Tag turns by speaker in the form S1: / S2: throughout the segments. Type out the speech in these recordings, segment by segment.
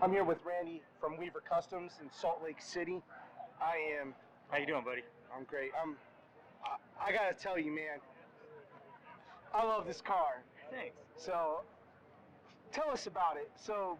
S1: I'm here with Randy from Weaver Customs in Salt Lake City.
S2: How you doing, buddy?
S1: I'm great. I gotta tell you, man, I love this car.
S2: Thanks.
S1: So, tell us about it. So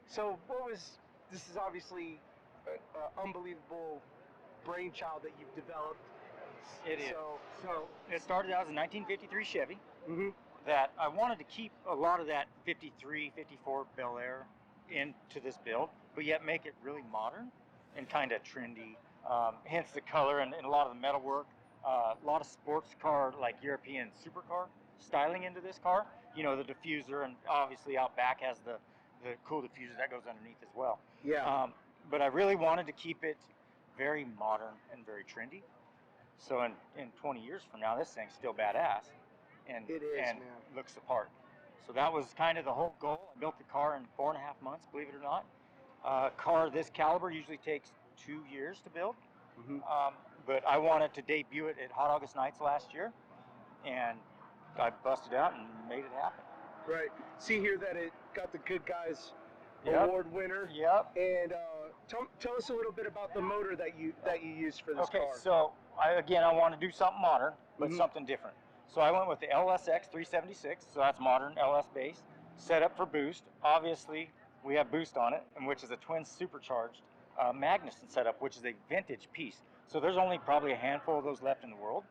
S1: this is obviously an unbelievable brainchild that you've developed.
S2: It is.
S1: So
S2: It started out as a 1953 Chevy
S1: mm-hmm.
S2: that I wanted to keep a lot of that 53, 54 Bel Air into this build, but yet make it really modern and kind of trendy. Hence the color and a lot of the metalwork. A lot of sports car, like European supercar styling into this car. You know, the diffuser, and obviously out back has the cool diffuser that goes underneath as well.
S1: Yeah.
S2: But I really wanted to keep it very modern and very trendy. So in 20 years from now, this thing's still badass and
S1: man.
S2: looks the part. So that was kind of the whole goal. I built the car in 4.5 months, believe it or not. A car this caliber usually takes 2 years to build.
S1: Mm-hmm.
S2: But I wanted to debut it at Hot August Nights last year, and I busted out and made it happen.
S1: Right. See here that it got the Good Guys
S2: Yep.
S1: Award winner.
S2: Yep.
S1: And tell us a little bit about the motor that you used for this car.
S2: Okay, so I want to do something modern, but
S1: Mm-hmm.
S2: something different. So I went with the LSX 376, so that's modern LS base, set up for boost. Obviously, we have boost on it, and which is a twin supercharged Magnuson setup, which is a vintage piece. So there's only probably a handful of those left in the world.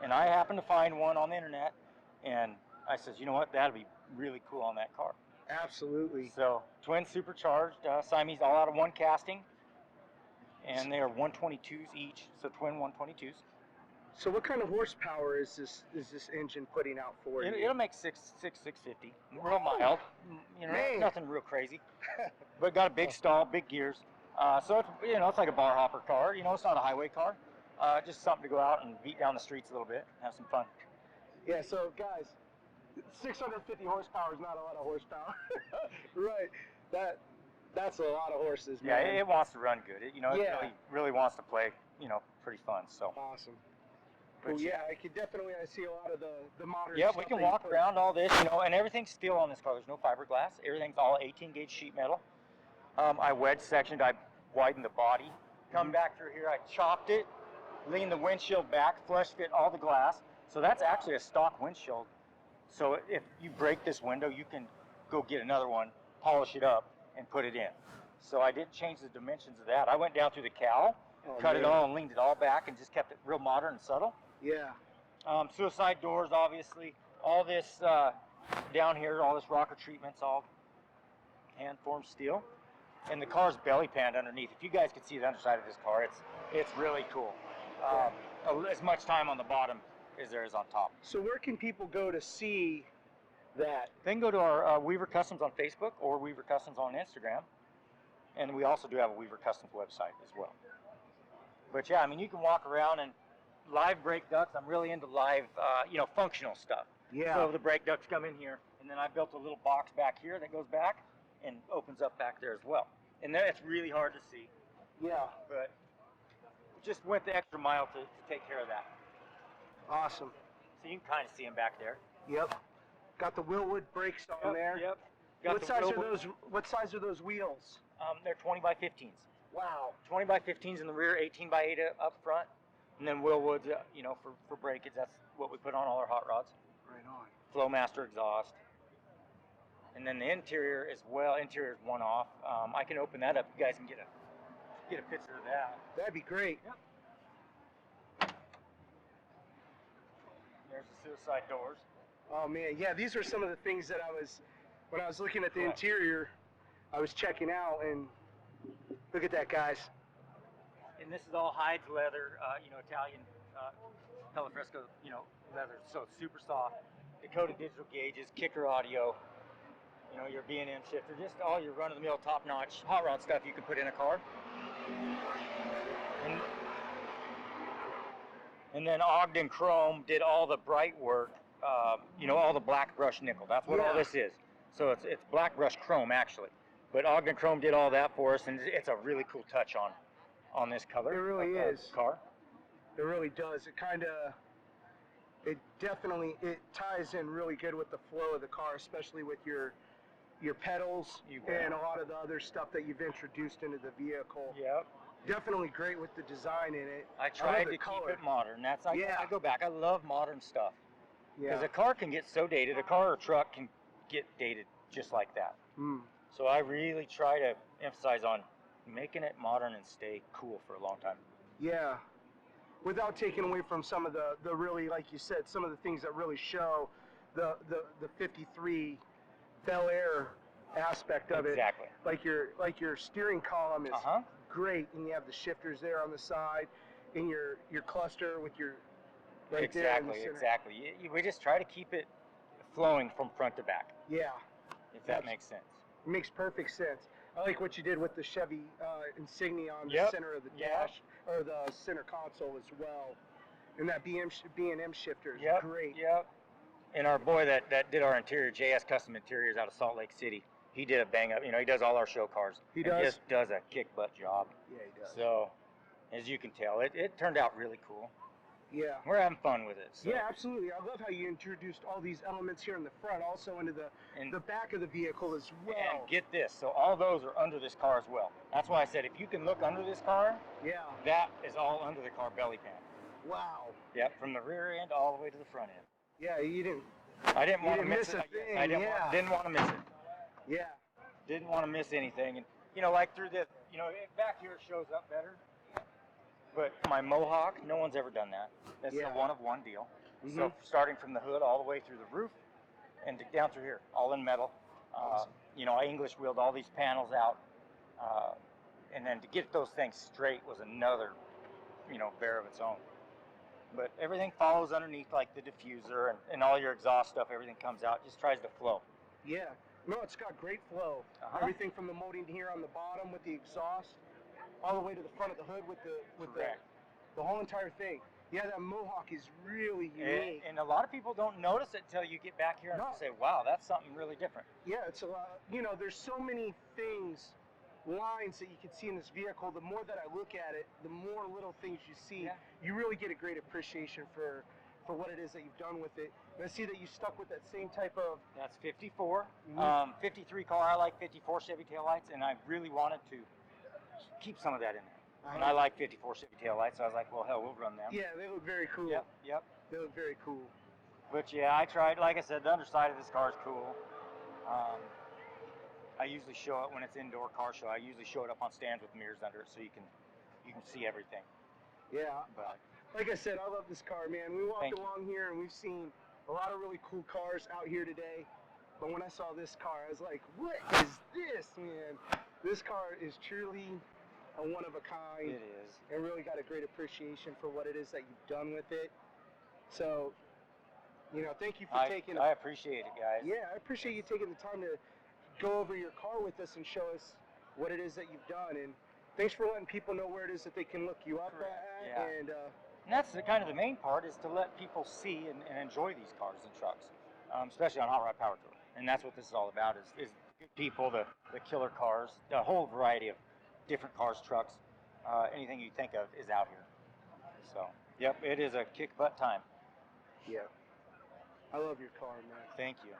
S2: And I happened to find one on the internet, and I said, you know what, that'd be really cool on that car.
S1: Absolutely.
S2: So twin supercharged Siamese, all out of one casting, and they are 122s each, so twin 122s.
S1: So what kind of horsepower is this engine putting out for you?
S2: It'll make 650, real mild. You know,
S1: Man.
S2: nothing real crazy, but got a big stall, big gears. So it's like a bar hopper car. You know, it's not a highway car. Just something to go out and beat down the streets a little bit, have some fun.
S1: Yeah. So guys, 650 horsepower is not a lot of horsepower. Right. That's a lot of horses,
S2: Yeah,
S1: man.
S2: it wants to run good. It
S1: Yeah.
S2: really wants to play. Pretty fun. So.
S1: Awesome.
S2: But
S1: Well, yeah, I see a lot of the modern
S2: Yeah,
S1: stuff
S2: we can
S1: that you
S2: walk
S1: put.
S2: around all this, and everything's steel on this car. There's no fiberglass. Everything's all 18 gauge sheet metal. I wedge sectioned. I widened the body. Come back through here. I chopped it, leaned the windshield back, flush fit all the glass. So that's actually a stock windshield. So if you break this window, you can go get another one, polish it up, and put it in. So I didn't change the dimensions of that. I went down through the cowl, cut it all, and leaned it all back, and just kept it real modern and subtle.
S1: Yeah.
S2: Suicide doors, obviously. All this down here, all this rocker treatment's all hand-formed steel. And the car's belly panned underneath. If you guys could see the underside of this car, it's really cool. As much time on the bottom as there is on top.
S1: So where can people go to see that?
S2: They can go to our Weaver Customs on Facebook or Weaver Customs on Instagram. And we also do have a Weaver Customs website as well. But yeah, I mean, you can walk around and live brake ducts. I'm really into live, functional stuff.
S1: Yeah.
S2: So the brake ducts come in here, and then I built a little box back here that goes back and opens up back there as well. And then it's really hard to see,
S1: Yeah.
S2: but just went the extra mile to take care of that.
S1: Awesome.
S2: So you can kind of see them back there.
S1: Yep. Got the Willwood brakes on there.
S2: Yep.
S1: What size are those wheels?
S2: They're 20 by 15s.
S1: Wow.
S2: 20 by 15s in the rear, 18 by 8 up front. And then Willwoods, for breakage, that's what we put on all our hot rods.
S1: Right on.
S2: Flowmaster exhaust. And then the interior as well. Interior is one off. I can open that up. You guys can get a picture of that.
S1: That'd be great.
S2: Yep. There's the suicide doors.
S1: Oh man, yeah. These are some of the things that when I was looking at the interior, I was checking out, and look at that, guys.
S2: And this is all hides leather, Italian Pelafresco, leather. So it's super soft. Dakota digital gauges, kicker audio. Your B&M shifter, just all your run-of-the-mill, top-notch hot rod stuff you can put in a car. And then Ogden Chrome did all the bright work, all the black brush nickel. That's what all this is. So it's black brush chrome, actually. But Ogden Chrome did all that for us, and it's a really cool touch on this color.
S1: It really is.
S2: Car.
S1: It really does. It definitely ties in really good with the flow of the car, especially with your your pedals, and a lot of the other stuff that you've introduced into the vehicle.
S2: Yep.
S1: Definitely great with the design in it.
S2: I tried to
S1: color.
S2: keep it modern. I go back. I love modern stuff. Because
S1: Yeah.
S2: a car can get so dated. A car or truck can get dated just like that. So I really try to emphasize on making it modern and stay cool for a long time.
S1: Yeah. Without taking away from some of the really, like you said, some of the things that really show the 53 Bel Air aspect of
S2: Exactly.
S1: it. Like your steering column is great, and you have the shifters there on the side, and your cluster with your there in the center.
S2: Exactly. We just try to keep it flowing from front to back.
S1: Yeah.
S2: If that makes sense.
S1: It makes perfect sense. I like what you did with the Chevy insignia on the center of the dash, or the center console as well. And that B&M shifter is great.
S2: Yep. And our boy that did our interior, JS Custom Interiors out of Salt Lake City, he did a bang up. He does all our show cars.
S1: He does?
S2: He just does a kick butt job.
S1: Yeah, he does.
S2: So, as you can tell, it turned out really cool.
S1: Yeah.
S2: We're having fun with it. So.
S1: Yeah, absolutely. I love how you introduced all these elements here in the front, also into the back of the vehicle as well.
S2: And get this, so all those are under this car as well. That's why I said if you can look under this car, that is all under the car belly pan.
S1: Wow.
S2: Yep, from the rear end all the way to the front end.
S1: Yeah, you didn't.
S2: I didn't want to miss it. I
S1: didn't
S2: want to miss it.
S1: Yeah.
S2: Didn't want to miss anything, and like through this, back here it shows up better. But my Mohawk, no one's ever done that. That's a one-of-one deal. So starting from the hood all the way through the roof and down through here, all in metal.
S1: Awesome.
S2: I English wheeled all these panels out, and then to get those things straight was another, bear of its own. But everything follows underneath, like the diffuser and all your exhaust stuff. Everything comes out, just tries to flow.
S1: Yeah. No, it's got great flow. Everything from the molding here on the bottom with the exhaust, all the way to the front of the hood with the whole entire thing. Yeah, that Mohawk is really unique.
S2: And a lot of people don't notice it until you get back here and say, wow, that's something really different.
S1: Yeah, it's a lot. There's so many things, lines that you can see in this vehicle. The more that I look at it, the more little things you see. Yeah. You really get a great appreciation for what it is that you've done with it. And I see that you stuck with that same type of...
S2: That's 54. 53 car, I like 54 Chevy taillights, and I really wanted to keep some of that in there. And I like 54 Chevy taillights, so I was like, well, hell, we'll run them.
S1: Yeah, they look very cool.
S2: Yep.
S1: They look very cool.
S2: But yeah, I tried, like I said, the underside of this car is cool. I usually show it when it's indoor car show. I usually show it up on stands with mirrors under it so you can see everything.
S1: Yeah.
S2: But
S1: like I said, I love this car, man. We walked along here and we've seen a lot of really cool cars out here today. But when I saw this car, I was like, what is this, man? This car is truly a one of a kind.
S2: It is.
S1: And really got a great appreciation for what it is that you've done with it. So, thank you for taking...
S2: I appreciate it, guys.
S1: Yeah, I appreciate you taking the time to go over your car with us and show us what it is that you've done. And thanks for letting people know where it is that they can look you up at.
S2: Yeah.
S1: And
S2: that's the main part, is to let people see and enjoy these cars and trucks, especially on Hot Rod Power Tour. And that's what this is all about, is good people, the killer cars, the whole variety of different cars, trucks, anything you think of is out here. So, yep, it is a kick butt time.
S1: Yeah. I love your car, man.
S2: Thank you.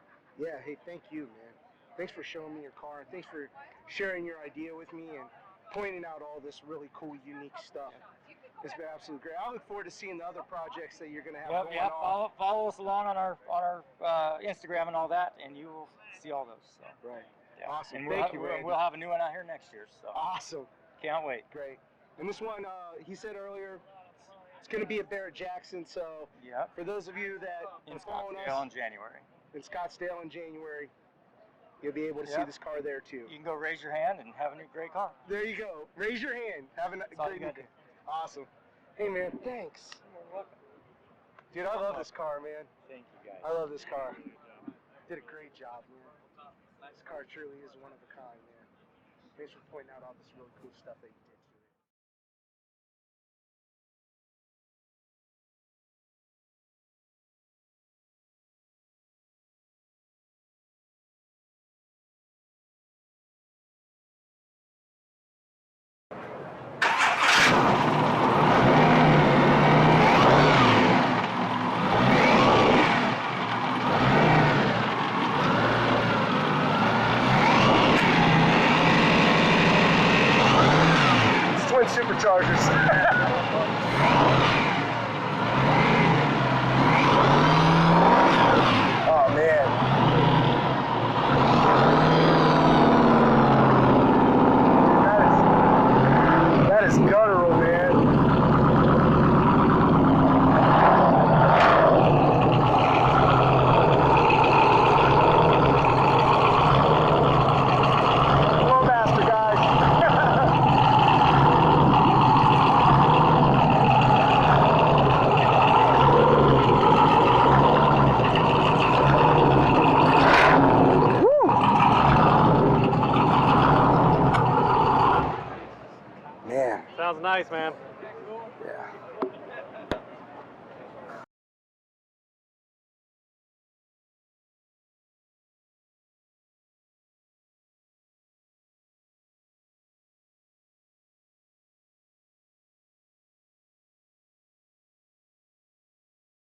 S1: Yeah, hey, thank you, man. Thanks for showing me your car, and thanks for sharing your idea with me and pointing out all this really cool, unique stuff. It's been absolutely great. I look forward to seeing the other projects that you're going to have going on.
S2: Follow us along on our Instagram and all that, and you will see all those. So.
S1: Right.
S2: Yeah.
S1: Awesome.
S2: And
S1: Thank you, Randy.
S2: we'll have a new one out here next year. So.
S1: Awesome.
S2: Can't wait.
S1: Great. And this one, he said earlier, it's going to be a Barrett-Jackson. So for those of you that
S2: in
S1: following
S2: Scottsdale
S1: us
S2: in January.
S1: In Scottsdale in January, you'll be able to see this car there too.
S2: You can go raise your hand and have a new great car.
S1: There you go. Raise your hand. Have a great new car. Awesome. Hey man, thanks.
S2: You're welcome.
S1: Dude, I love this car, man.
S2: Thank you, guys.
S1: I love this car. Did a great job, man. This car truly is one of a kind, man. Thanks for pointing out all this really cool stuff that you did. superchargers. Oh man. That is guttural, man. Flowmaster, guys. Man.
S3: Sounds nice, man.
S1: Yeah.